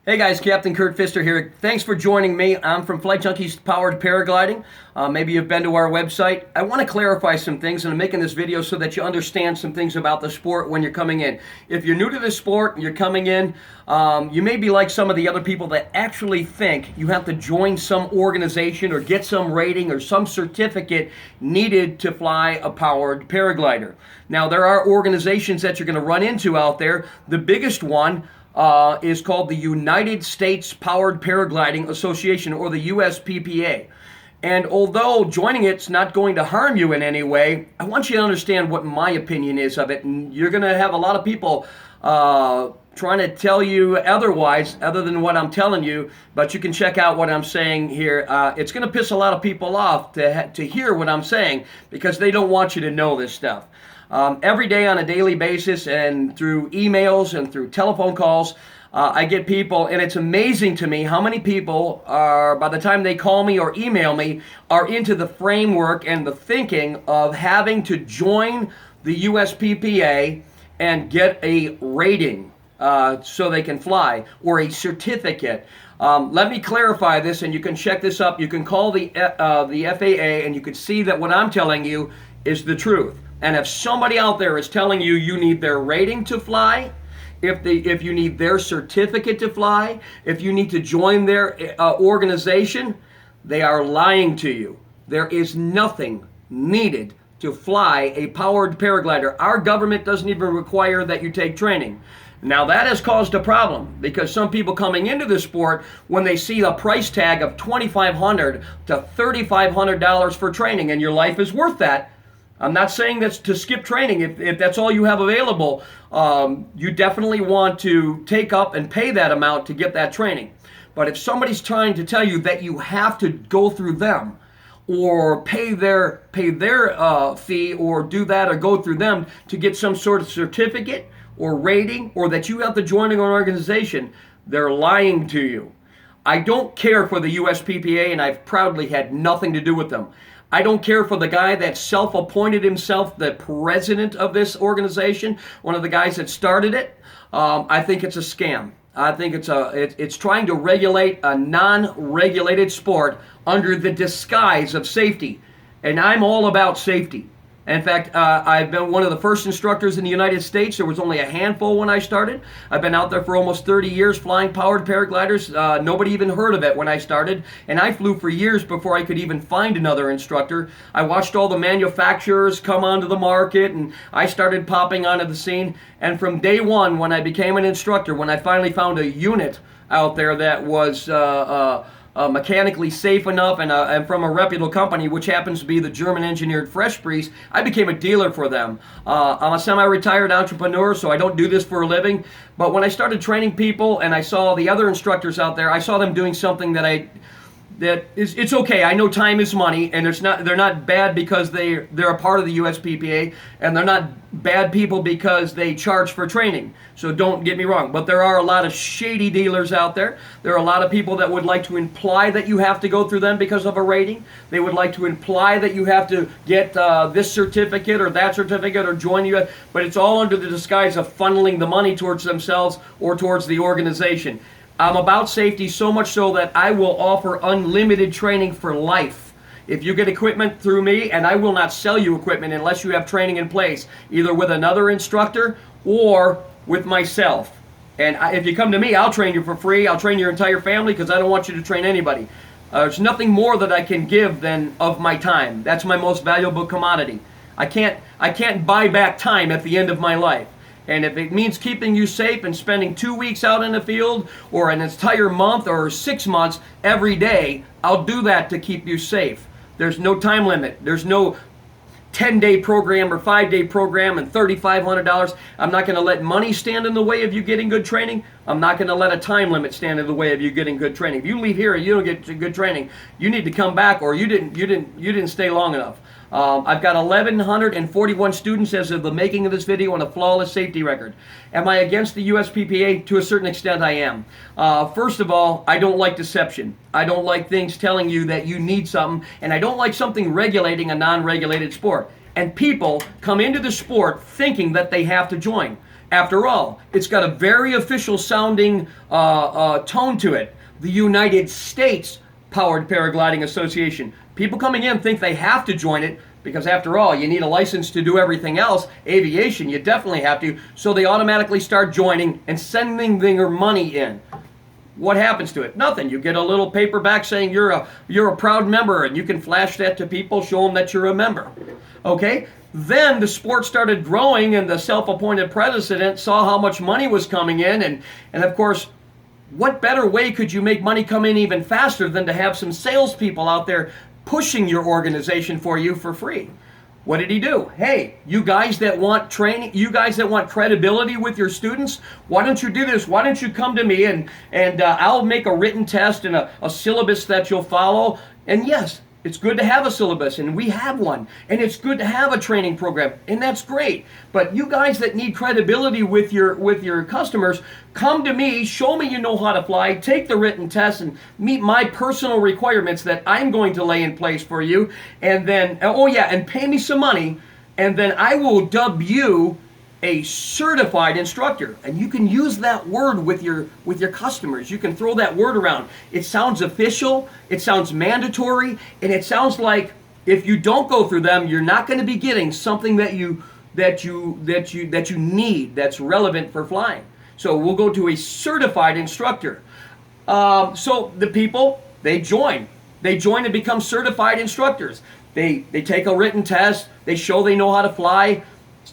Hey guys, Captain Kurt Pfister here. Thanks for joining me. I'm from Flight Junkies Powered Paragliding. Maybe you've been to our website. I want to clarify some things, and I'm making this video so that you understand some things about the sport when you're coming in. If you're new to the sport and you're coming in, you may be like some of the other people that actually think you have to join some organization or get some rating or some certificate needed to fly a powered paraglider. Now, there are organizations that you're going to run into out there. The biggest one is called the United States Powered Paragliding Association, or the USPPA. And although joining it's not going to harm you in any way, I want you to understand what my opinion is of it. And you're going to have a lot of people trying to tell you otherwise, other than what I'm telling you, but you can check out what I'm saying here. It's going to piss a lot of people off to hear what I'm saying, because they don't want you to know this stuff. Every day on a daily basis, and through emails and through telephone calls, I get people, and it's amazing to me how many people are, by the time they call me or email me, are into the framework and the thinking of having to join the USPPA and get a rating so they can fly, or a certificate. Let me clarify this, and you can check this up. You can call the FAA, and you can see that what I'm telling you is the truth. And if somebody out there is telling you you need their rating to fly, if you need their certificate to fly, if you need to join their organization, they are lying to you. There is nothing needed to fly a powered paraglider. Our government doesn't even require that you take training. Now, that has caused a problem, because some people coming into the sport, when they see a price tag of $2,500 to $3,500 for training, and your life is worth that. I'm not saying that's to skip training. If that's all you have available, you definitely want to take up and pay that amount to get that training. But if somebody's trying to tell you that you have to go through them, or pay their fee, or do that, or go through them to get some sort of certificate or rating, or that you have to join an organization, they're lying to you. I don't care for the USPPA, and I've proudly had nothing to do with them. I don't care for the guy that self-appointed himself the president of this organization, one of the guys that started it. I think it's a scam. I think it's trying to regulate a non-regulated sport under the disguise of safety. And I'm all about safety. In fact, I've been one of the first instructors in the United States. There was only a handful when I started. I've been out there for almost 30 years flying powered paragliders. Nobody even heard of it when I started. And I flew for years before I could even find another instructor. I watched all the manufacturers come onto the market, and I started popping onto the scene. And from day one, when I became an instructor, when I finally found a unit out there that was mechanically safe enough, and from a reputable company, which happens to be the German engineered Fresh Breeze, I became a dealer for them. I'm a semi-retired entrepreneur, so I don't do this for a living. But when I started training people and I saw the other instructors out there, I saw them doing something it's okay. I know time is money, and they're not bad because they're a part of the USPPA, and they're not bad people because they charge for training. So don't get me wrong, but there are a lot of shady dealers out there. There are a lot of people that would like to imply that you have to go through them because of a rating. They would like to imply that you have to get this certificate or that certificate or join you, but it's all under the disguise of funneling the money towards themselves or towards the organization. I'm about safety, so much so that I will offer unlimited training for life. If you get equipment through me, and I will not sell you equipment unless you have training in place, either with another instructor or with myself. And if you come to me, I'll train you for free. I'll train your entire family, because I don't want you to train anybody. There's nothing more that I can give than of my time. That's my most valuable commodity. I can't buy back time at the end of my life. And if it means keeping you safe and spending 2 weeks out in the field, or an entire month or 6 months every day, I'll do that to keep you safe. There's no time limit. There's no 10-day program or 5-day program and $3,500. I'm not going to let money stand in the way of you getting good training. I'm not going to let a time limit stand in the way of you getting good training. If you leave here and you don't get good training, you need to come back, or you didn't stay long enough. I've got 1,141 students as of the making of this video on a flawless safety record. Am I against the USPPA? To a certain extent, I am. First of all, I don't like deception. I don't like things telling you that you need something, and I don't like something regulating a non-regulated sport. And people come into the sport thinking that they have to join. After all, it's got a very official sounding tone to it. The United States Powered Paragliding Association. People coming in think they have to join it because, after all, you need a license to do everything else. Aviation, you definitely have to. So they automatically start joining and sending their money in. What happens to it? Nothing. You get a little paper back saying you're a proud member, and you can flash that to people, show them that you're a member. Okay? Then the sport started growing, and the self-appointed president saw how much money was coming in, and of course, what better way could you make money come in even faster than to have some salespeople out there pushing your organization for you for free? What did he do? Hey, you guys that want training, you guys that want credibility with your students, why don't you do this? Why don't you come to me and I'll make a written test and a syllabus that you'll follow. And yes, it's good to have a syllabus, and we have one, and it's good to have a training program, and that's great. But you guys that need credibility with your customers, come to me, show me you know how to fly, take the written test, and meet my personal requirements that I'm going to lay in place for you, and then, oh yeah, and pay me some money, and then I will dub you a certified instructor. And you can use that word with your customers. You can throw that word around. It sounds official, it sounds mandatory, and it sounds like if you don't go through them, you're not going to be getting something that you need that's relevant for flying. So we'll go to a certified instructor. So the people, they join and become certified instructors. They take a written test, they show they know how to fly,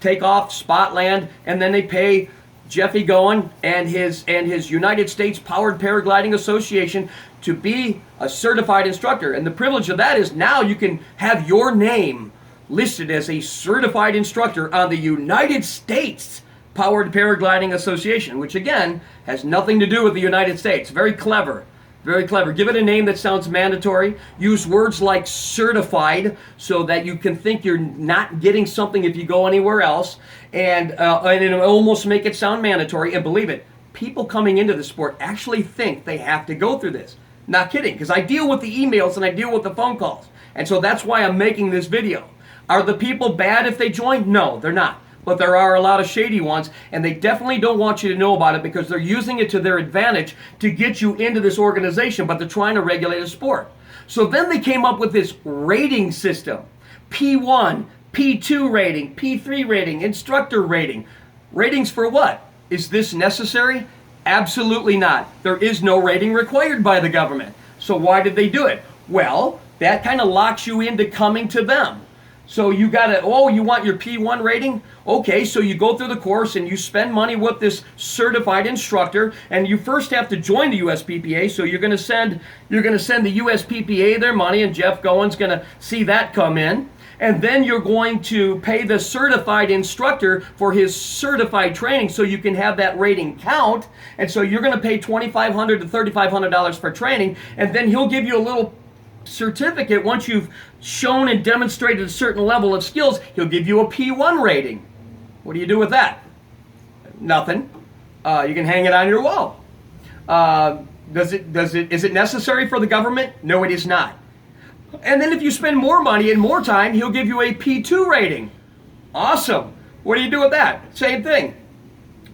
take off, spot land, and then they pay Jeffy Goen and his United States Powered Paragliding Association to be a certified instructor. And the privilege of that is now you can have your name listed as a certified instructor on the United States Powered Paragliding Association, which again has nothing to do with the United States. Very clever. Very clever. Give it a name that sounds mandatory. Use words like certified so that you can think you're not getting something if you go anywhere else. And it'll almost make it sound mandatory. And believe it, people coming into the sport actually think they have to go through this. Not kidding, because I deal with the emails and I deal with the phone calls. And so that's why I'm making this video. Are the people bad if they join? No, they're not. But there are a lot of shady ones, and they definitely don't want you to know about it because they're using it to their advantage to get you into this organization, but they're trying to regulate a sport. So then they came up with this rating system. P1, P2 rating, P3 rating, instructor rating. Ratings for what? Is this necessary? Absolutely not. There is no rating required by the government. So why did they do it? Well, that kind of locks you into coming to them. So you got to, oh, you want your P1 rating? Okay, so you go through the course and you spend money with this certified instructor, and you first have to join the USPPA. So you're going to send the USPPA their money, and Jeff Goen's going to see that come in. And then you're going to pay the certified instructor for his certified training so you can have that rating count. And so you're going to pay $2,500 to $3,500 for training, and then he'll give you a little certificate. Once you've shown and demonstrated a certain level of skills, he'll give you a P1 rating. What do you do with that? Nothing. You can hang it on your wall. Is it necessary for the government? No, it is not. And then if you spend more money and more time, he'll give you a P2 rating. Awesome. What do you do with that? Same thing.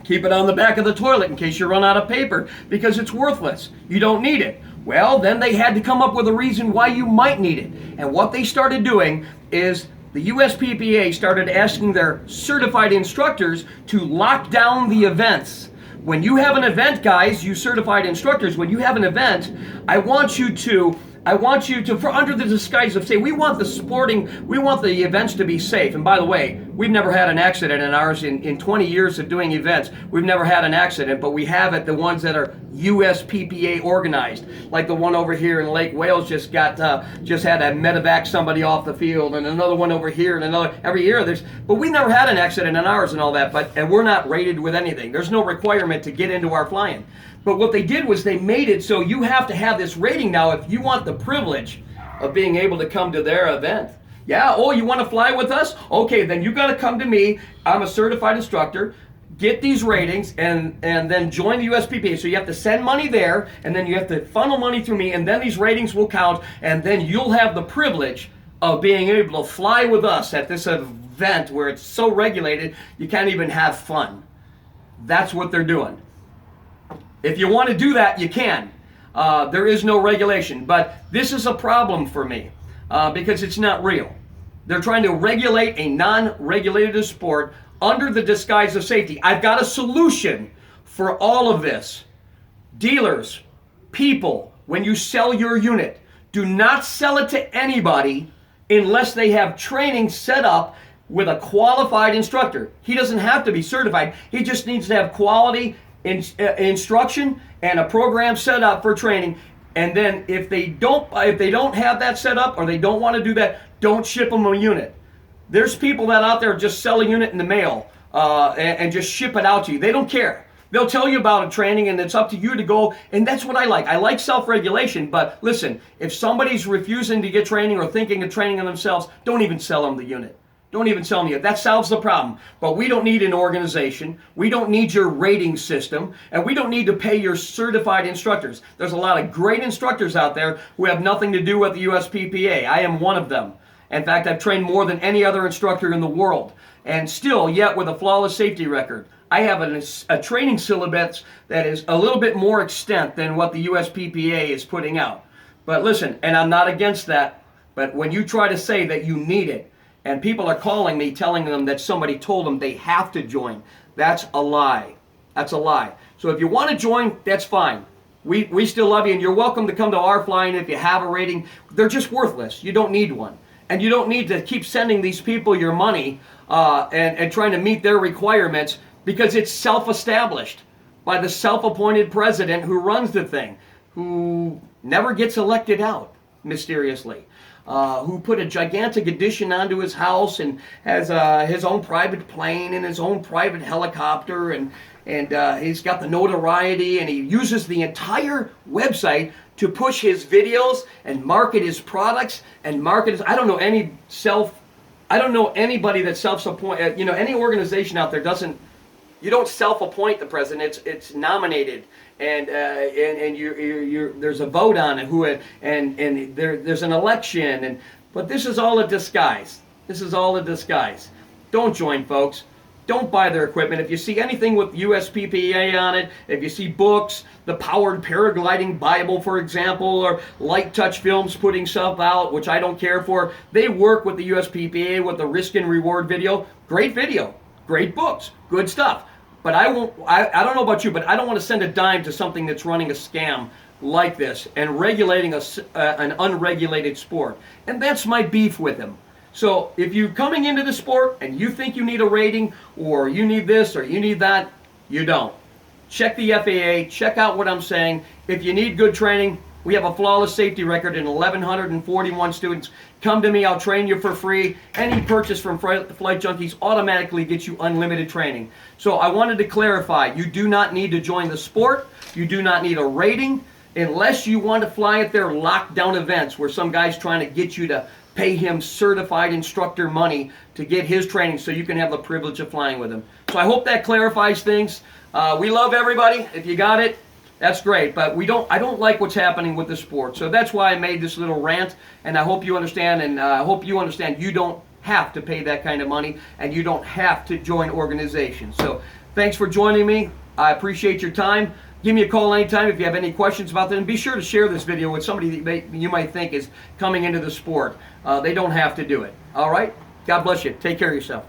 Keep it on the back of the toilet in case you run out of paper because it's worthless. You don't need it. Well, then they had to come up with a reason why you might need it. And what they started doing is the USPPA started asking their certified instructors to lock down the events. When you have an event, guys, you certified instructors, when you have an event, I want you to, for under the disguise of, say, we want the events to be safe. And by the way, we've never had an accident in ours in 20 years of doing events. We've never had an accident, but we have at the ones that are USPPA organized. Like the one over here in Lake Wales just had to medevac somebody off the field, and another one over here, and another every year. But we've never had an accident in ours and all that. And we're not rated with anything. There's no requirement to get into our flying. But what they did was they made it so you have to have this rating now if you want the privilege of being able to come to their event. Yeah, oh, you want to fly with us? Okay, then you got to come to me. I'm a certified instructor. Get these ratings and then join the USPPA. So you have to send money there, and then you have to funnel money through me, and then these ratings will count, and then you'll have the privilege of being able to fly with us at this event where it's so regulated you can't even have fun. That's what they're doing. If you want to do that, you can. There is no regulation, but this is a problem for me because it's not real. They're trying to regulate a non-regulated sport under the disguise of safety. I've got a solution for all of this. Dealers, people, when you sell your unit, do not sell it to anybody unless they have training set up with a qualified instructor. He doesn't have to be certified. He just needs to have quality instruction and a program set up for training. And then if they don't have that set up or they don't want to do that, don't ship them a unit. There's people that out there just sell a unit in the mail and just ship it out to you. They don't care. They'll tell you about a training, and it's up to you to go. And that's what I like. I like self-regulation. But listen, if somebody's refusing to get training or thinking of training on themselves, don't even sell them the unit. Don't even sell them the unit. That solves the problem. But we don't need an organization. We don't need your rating system. And we don't need to pay your certified instructors. There's a lot of great instructors out there who have nothing to do with the USPPA. I am one of them. In fact, I've trained more than any other instructor in the world. And still, yet with a flawless safety record. I have a training syllabus that is a little bit more extent than what the USPPA is putting out. But listen, and I'm not against that, but when you try to say that you need it, and people are calling me telling them that somebody told them they have to join, that's a lie. That's a lie. So if you want to join, that's fine. We still love you, and you're welcome to come to our flying if you have a rating. They're just worthless. You don't need one. And you don't need to keep sending these people your money and trying to meet their requirements, because it's self-established by the self-appointed president who runs the thing, who never gets elected out, mysteriously, who put a gigantic addition onto his house and has his own private plane and his own private helicopter, and he's got the notoriety, and he uses the entire website to push his videos and market his products and market his, I don't know anybody that self-appoint, any organization out there doesn't. You don't self-appoint the president. It's nominated, and there's a vote on it. There's an election, but this is all a disguise. This is all a disguise. Don't join, folks. Don't buy their equipment. If you see anything with USPPA on it, if you see books, the Powered Paragliding Bible, for example, or Light Touch Films putting stuff out, which I don't care for, they work with the USPPA with the risk and reward video. Great video, great books, good stuff. But I don't know about you, but I don't want to send a dime to something that's running a scam like this and regulating an unregulated sport. And that's my beef with him. So if you're coming into the sport and you think you need a rating, or you need this or you need that, you don't. Check the FAA, check out what I'm saying. If you need good training, we have a flawless safety record in 1,141 students. Come to me, I'll train you for free. Any purchase from Flight Junkies automatically gets you unlimited training. So I wanted to clarify, you do not need to join the sport. You do not need a rating unless you want to fly at their lockdown events where some guy's trying to get you to pay him certified instructor money to get his training so you can have the privilege of flying with him. So I hope that clarifies things. We love everybody. If you got it, that's great, but I don't like what's happening with the sport. So that's why I made this little rant, and I hope you understand, and I hope you understand you don't have to pay that kind of money, and you don't have to join organizations. So thanks for joining me. I appreciate your time. Give me a call anytime if you have any questions about that, and be sure to share this video with somebody that you might think is coming into the sport. They don't have to do it. All right? God bless you. Take care of yourself.